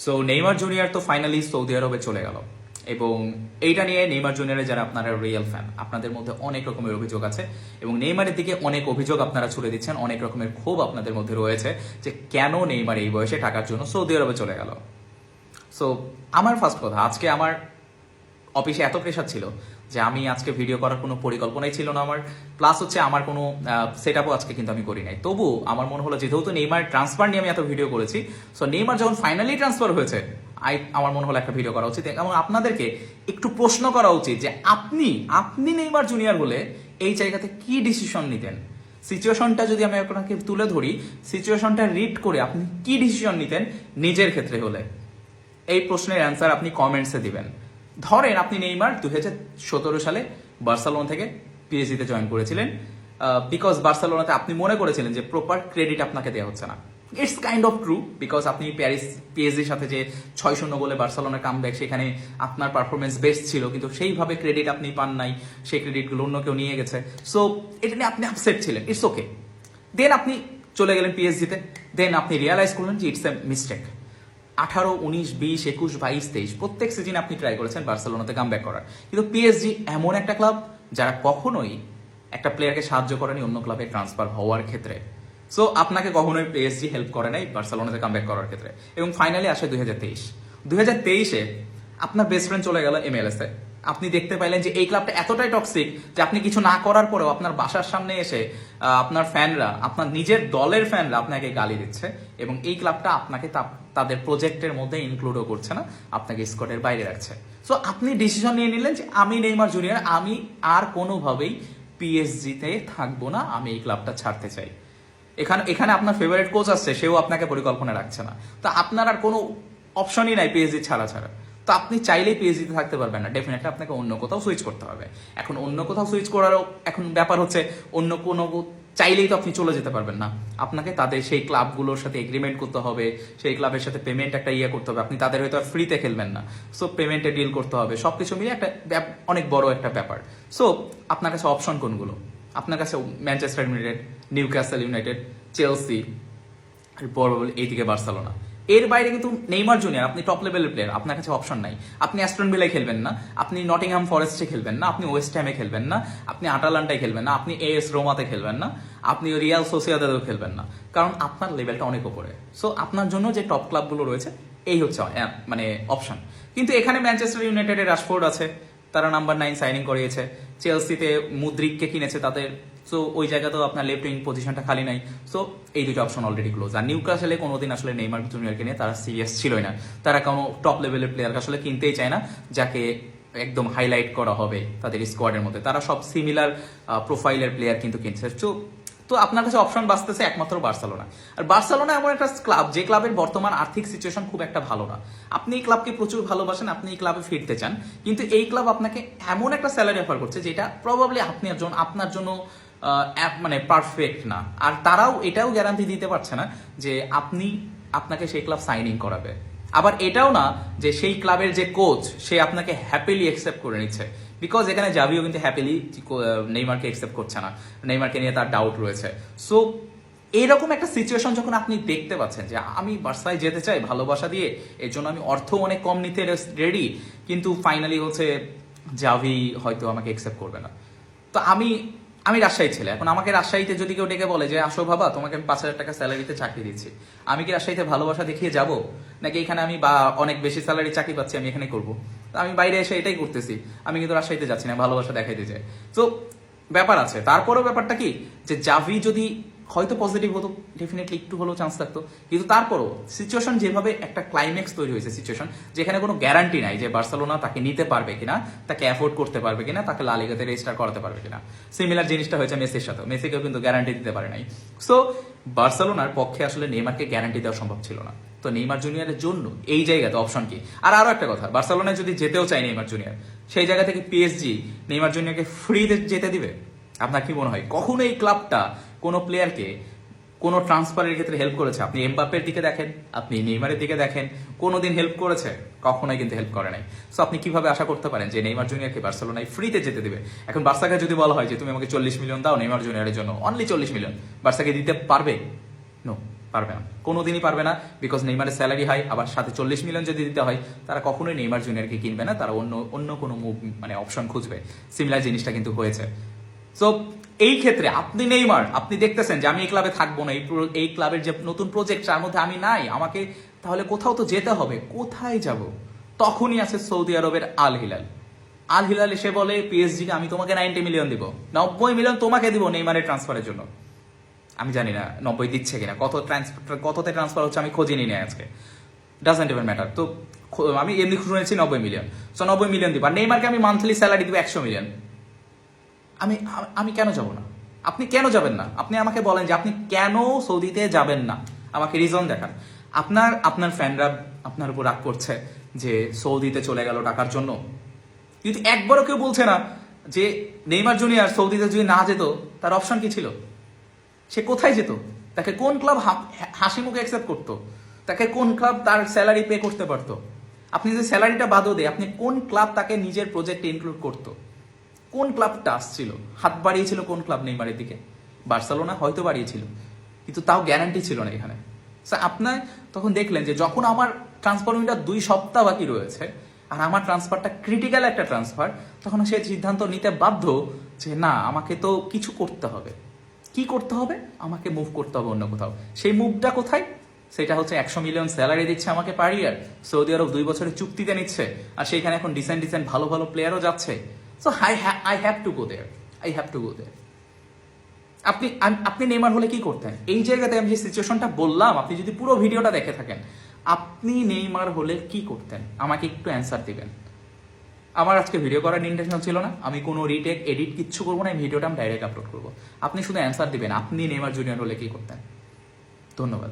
So Neymar junior তো finally Saudi আরবে চলে গেল, এবং এইটা নিয়ে নেইমার জুনিয়রের যারা আপনারা রিয়েল ফ্যান, আপনাদের মধ্যে অনেক রকমের অভিযোগ আছে এবং নেইমারের দিকে অনেক অভিযোগ আপনারা ছুড়ে দিচ্ছেন, অনেক রকমের ক্ষোভ আপনাদের মধ্যে রয়েছে যে কেন নেইমার এই বয়সে টাকার জন্য সৌদি আরবে চলে গেল। সো আমার ফার্স্ট কথা, আজকে আমার অফিসে এত প্রেশার ছিল যে আমি আজকে ভিডিও করার কোনো পরিকল্পনাই ছিল না আমার, প্লাস হচ্ছে আমার কোনো সেট আপও আজকে কিন্তু আমি করি নাই। তবু আমার মনে হলো যেহেতু নেইমার ট্রান্সফার নিয়ে আমি এত ভিডিও করেছি, সো নেইমার যখন ফাইনালি ট্রান্সফার হয়েছে আমার মনে হলো একটা ভিডিও করা উচিত এবং আপনাদেরকে একটু প্রশ্ন করা উচিত যে আপনি নেইমার জুনিয়র হলে এই জায়গাতে কি ডিসিশন নিতেন। সিচুয়েশনটা যদি আমি আপনাকে তুলে ধরি, সিচুয়েশনটা রিড করে আপনি কি ডিসিশন নিতেন নিজের ক্ষেত্রে হলে, এই প্রশ্নের অ্যান্সার আপনি কমেন্টসে দিবেন। ধরেন আপনি নেইমার 2017 সালে বার্সেলোনা থেকে পিএসজিতে জয়েন করেছিলেন, বিকজ বার্সেলোনাতে আপনি মনে করেছিলেন যে প্রপার ক্রেডিট আপনাকে দেওয়া হচ্ছে না। It's kind of true, because আপনি পিএসজির সাথে যে 6-0 গোলে বার্সেলোনার কামব্যাক, সেখানে আপনার পারফরমেন্স বেস্ট ছিল, কিন্তু সেইভাবে ক্রেডিট আপনি পান নাই, সেই ক্রেডিটগুলো অন্য কেউ নিয়ে গেছে। সো এটা নিয়ে আপনি আপসেট ছিলেন, ইটস ওকে। দেন আপনি চলে গেলেন পিএসজিতে, দেন আপনি রিয়ালাইজ করলেন যে ইটস এ মিস্টেক। 18, 19, 20, 21, 22, 23 প্রত্যেক সিজনে আপনি ট্রাই করেছেন বার্সেলোনাতে কামব্যাক করার, কিন্তু পিএসজি এমন একটা ক্লাব যারা কখনোই একটা প্লেয়ারকে সাহায্য করেনি অন্য ক্লাবে ট্রান্সফার হওয়ার ক্ষেত্রে। সো আপনাকে কখনোই পিএসজি হেল্প করে নাই বার্সেলোনাতে কামব্যাক করার ক্ষেত্রে। এবং ফাইনালি আসে 2023-এ আপনার বেস্ট ফ্রেন্ড চলে গেল MLS এ। আপনি দেখতে পাইলেন যে এই ক্লাবটা এতটাই টক্সিক যে আপনি কিছু না করার পরেও আপনার বাসার সামনে এসে আপনার ফ্যানরা, আপনার নিজের দলের ফ্যানরা আপনাকে গালি দিচ্ছে, এবং এই ক্লাবটা আপনাকে তাদের প্রজেক্টের মধ্যে ইনক্লুডও করছে না, আপনাকে স্কোয়াডের বাইরে রাখছে। সো আপনি ডিসিশন নিয়ে নিলেন যে আমি নেইমার জুনিয়র, আমি আর কোনোভাবেই পিএসজিতে থাকবো না, আমি এই ক্লাবটা ছাড়তে চাই। এখানে আপনার ফেভারিট কোচ আসছে, সেও আপনাকে পরিকল্পনা রাখছে না, তো আপনার আর কোনো অপশনই নাই পিএসজি ছাড়া। তো আপনি চাইলেই পিএসজিতে থাকতে পারবেন না, ডেফিনেটলি আপনাকে অন্য কোথাও সুইচ করতে হবে। এখন অন্য কোথাও সুইচ করারও এখন ব্যাপার হচ্ছে, অন্য কোনো চাইলেই তো আপনি চলে যেতে পারবেন না, আপনাকে তাদের সেই ক্লাবগুলোর সাথে এগ্রিমেন্ট করতে হবে, সেই ক্লাবের সাথে পেমেন্ট একটা করতে হবে, আপনি তাদের হয়তো ফ্রিতে খেলবেন না, সো পেমেন্টে ডিল করতে হবে, সবকিছু মিলে একটা অনেক বড় একটা ব্যাপার। সো আপনার কাছে অপশন কোনগুলো? আপনার কাছে Manchester United, Newcastle United, Chelsea, বড় এইদিকে বার্সেলোনা। এর বাইরে কিন্তু নেইমার জুনিয়র আপনি টপ লেভেলের প্লেয়ার, আপনার কাছে অপশন নাই। আপনি অ্যাস্টন ভিলায় খেলবেন না, আপনি নটিংহাম ফরেস্টে খেলবেন না, আপনি ওয়েস্ট হ্যামে খেলবেন না, আপনি আটালান্টায় খেলবেন না, আপনি AS রোমাতে খেলবেন না, আপনি রিয়াল সোসিয়েদাদেও খেলবেন না, কারণ আপনার লেভেলটা অনেক উপরে। সো আপনার জন্য যে টপ ক্লাবগুলো রয়েছে এই হচ্ছে মানে অপশন। কিন্তু এখানে ম্যানচেস্টার ইউনাইটেডের রাশফোর্ড আছে, তারা নাম্বার 9 সাইনিং করিয়েছে, চেলসিতে মুদ্রিককে কিনেছে তাদের, সো ওই জায়গাতেও আপনার লেফট উইং পজিশনটা খালি নাই। সো এই দুটো অপশন অলরেডি ক্লোজ। আর নিউক্যাসলে কোনোদিন আসলে নেইমার জুনিয়রকে নিয়ে তারা সিরিয়াস ছিলই না, তারা কোনো টপ লেভেলের প্লেয়ারকে আসলে কিনতেই চায় না যাকে একদম হাইলাইট করা হবে তাদের স্কোয়াডের মধ্যে, তারা সব সিমিলার প্রোফাইলের প্লেয়ার কিন্তু কিনছে। তো আপনার কাছে অপশন বাঁচতেছে একমাত্র বার্সেলোনা। আর বার্সেলোনা এমন একটা ক্লাব যে ক্লাবের বর্তমান আর্থিক সিচুয়েশন খুব একটা ভালো না। আপনি এই ক্লাবকে প্রচুর ভালোবাসেন, আপনি এই ক্লাবে ফিরতে চান, কিন্তু এই ক্লাব আপনাকে এমন একটা স্যালারি অফার করছে যেটা প্রবাবলি আপনার জন্য মানে পারফেক্ট না। আর তারাও এটাও গ্যারান্টি দিতে পারছে না যে আপনাকে সেই ক্লাব সাইনিং করাবে। আবার এটাও না যে সেই ক্লাবের যে কোচ সে আপনাকে হ্যাপিলি অ্যাকসেপ্ট করে নিচ্ছে, বিকজ এখানে জাভিও কিন্তু হ্যাপিলি নেইমারকে অ্যাকসেপ্ট করছে না, নেইমারকে নিয়ে তার ডাউট রয়েছে। সো এইরকম একটা সিচুয়েশন যখন আপনি দেখতে পাচ্ছেন যে আমি বার্সায় যেতে চাই ভালোবাসা দিয়ে, এর জন্য আমি অর্থ অনেক কম নিতে রেডি, কিন্তু ফাইনালি হচ্ছে জাভি হয়তো আমাকে অ্যাকসেপ্ট করবে না। তো আমি রাজশাহী ছেলে, এখন আমাকে রাজশাহীতে যদি কেউ ডেকে বলে যে আসো বাবা তোমাকে আমি 5,000 টাকা স্যালারিতে চাকরি দিচ্ছি, আমি কি রাজশাহীতে ভালোবাসা দেখিয়ে যাব, নাকি এখানে আমি বা অনেক বেশি স্যালারি চাকরি পাচ্ছি আমি এখানে করবো? আমি বাইরে এসে এটাই করতেছি, আমি কিন্তু রাজশাহীতে যাচ্ছি না ভালোবাসা দেখাইতে চাই। তো ব্যাপার আছে। তারপরেও ব্যাপারটা কি যে জাভি যদি হয়তো পজিটিভ হতো, ডেফিনেটলি একটু হলেও চান্স থাকতো, কিন্তু তারপরও সিচুয়েশন যেভাবে একটা ক্লাইম্যাক্স তৈরি হয়েছে, সিচুয়েশন যেখানে কোনো গ্যারান্টি নাই যে বার্সেলোনা তাকে নিতে পারবে কিনা, তাকে অ্যাফোর্ড করতে পারবে কিনা, তাকে লা লিগাতে রেজিস্টার করাতে পারবে কিনা। সিমিলার জিনিসটা হয়েছে মেসির সাথে, মেসিকেও কিন্তু গ্যারান্টি দিতে পারে নাই। সো বার্সেলোনার পক্ষে আসলে নেইমারকে গ্যারান্টি দেওয়া সম্ভব ছিল না। তো নেইমার জুনিয়রের জন্য এই জায়গাতে অপশন কি? আর আরো একটা কথা, বার্সেলোনায় যদি যেতেও চায় নেইমার জুনিয়র, সেই জায়গা থেকে পিএসজি নেইমার জুনিয়রকে ফ্রিতে যেতে দিবে? আপনার কি মনে হয় কখনো এই ক্লাবটা কোনো প্লেয়ারকে কোনো ট্রান্সফারের ক্ষেত্রে হেল্প করেছে? আপনি এমবাপ্পের দিকে দেখেন, আপনি নেইমারের দিকে দেখেন, কোনোদিন হেল্প করেছে? কখনোই কিন্তু হেল্প করে নাই। সো আপনি কিভাবে আশা করতে পারেন যে নেইমার জুনিয়রকে বার্সেলোনায় ফ্রিতে যেতে দিবে? এখন বার্সাকে যদি বলা হয় যে তুমি আমাকে 40 মিলিয়ন দাও নেইমার জুনিয়রের জন্য, অনলি 40 মিলিয়ন, বার্সাকে দিতে পারবে? নো, পারবে না, কোনোদিনই পারবে না। বিকজ নেইমারের স্যালারি হাই, আবার সাথে 40 মিলিয়ন যদি দিতে হয়, তারা কখনোই নেইমার জুনিয়রকে কিনবে না, তারা অন্য কোনো মুভ মানে অপশন খুঁজবে। সিমিলার জিনিসটা কিন্তু হয়েছে। সো এই ক্ষেত্রে আপনি নেইমার, আপনি দেখতেছেন যে আমি এই ক্লাবে থাকবো না, এই ক্লাবের যে নতুন প্রজেক্ট তার মধ্যে আমি নাই, আমাকে তাহলে কোথাও তো যেতে হবে, কোথায় যাব? তখনই আছে সৌদি আরবের আল হিলাল। আল হিলাল এসে বলে পিএসজি কে আমি তোমাকে 90 মিলিয়ন দিব, 90 মিলিয়ন তোমাকে দিব নেইমারের ট্রান্সফারের জন্য। আমি জানি না 90 দিচ্ছে কিনা, কততে ট্রান্সফার হচ্ছে আমি খোঁজে নিই আজকে, ডাজন্ট ইভেন ম্যাটার। তো আমি এমনি শুনেছি 90 মিলিয়ন, সো 90 মিলিয়ন দিব। আর নেইমারকে আমি মান্থলি স্যালারি দিব 100 মিলিয়ন। আমি আমি কেন যাব না? আপনি কেন যাবেন না? আপনি আমাকে বলেন যে আপনি কেন সৌদিতে যাবেন না, আমাকে রিজন দেখান। আপনার ফ্যানরা আপনার উপর রাগ করছে যে সৌদিতে চলে গেল টাকার জন্য, কিন্তু একবারও কেউ বলছে না যে নেইমার জুনিয়র সৌদিতে যদি না যেত তার অপশন কি ছিল, সে কোথায় যেত, তাকে কোন ক্লাব হাসি মুখে অ্যাকসেপ্ট করতো, তাকে কোন ক্লাব তার স্যালারি পে করতে পারতো। আপনি যদি স্যালারিটা বাদও দেয়, আপনি কোন ক্লাব তাকে নিজের প্রজেক্টে ইনক্লুড করতো, কোন ক্লাবটা আসছিল, হাত বাড়িয়েছিল কোন ক্লাব নেইমারের দিকে? বার্সেলোনা হয়তো বাড়িয়েছিল, কিন্তু তাও গ্যারান্টি ছিল না এখানে। আপনার তখন দেখলেন যে যখন আমার ট্রান্সফার উইন্ডো 2 সপ্তাহ বাকি রয়েছে আর আমার ট্রান্সফারটা ক্রিটিক্যাল একটা ট্রান্সফার, তখন সে সিদ্ধান্ত নিতে বাধ্য যে না, আমাকে তো কিছু করতে হবে। কি করতে হবে? আমাকে মুভ করতে হবে অন্য কোথাও। সেই মুভটা কোথায়? সেটা হচ্ছে 100 মিলিয়ন স্যালারি দিচ্ছে আমাকে পার ইয়ার, সৌদি আরব 2 বছরের চুক্তিতে নিচ্ছে, আর সেইখানে এখন ডিসেন্ট ভালো ভালো প্লেয়ারও যাচ্ছে। So I have to go there. আপনি নেইমার হলে কি করতেন? এই জায়গাতে আমি যে সিচুয়েশনটা বললাম, আপনি যদি পুরো ভিডিওটা দেখে থাকেন, আপনি নেইমার হলে কি করতেন? আমাকে একটু অ্যান্সার দিবেন। আমার আজকে ভিডিও করার ইন্টেনশন ছিল না, আমি কোনো রিটেক এডিট কিচ্ছু করবো না, এই ভিডিওটা আমি ডাইরেক্ট আপলোড করবো। আপনি শুধু অ্যান্সার দিবেন, আপনি নেইমার জুনিয়র হলে কি করতেন? ধন্যবাদ।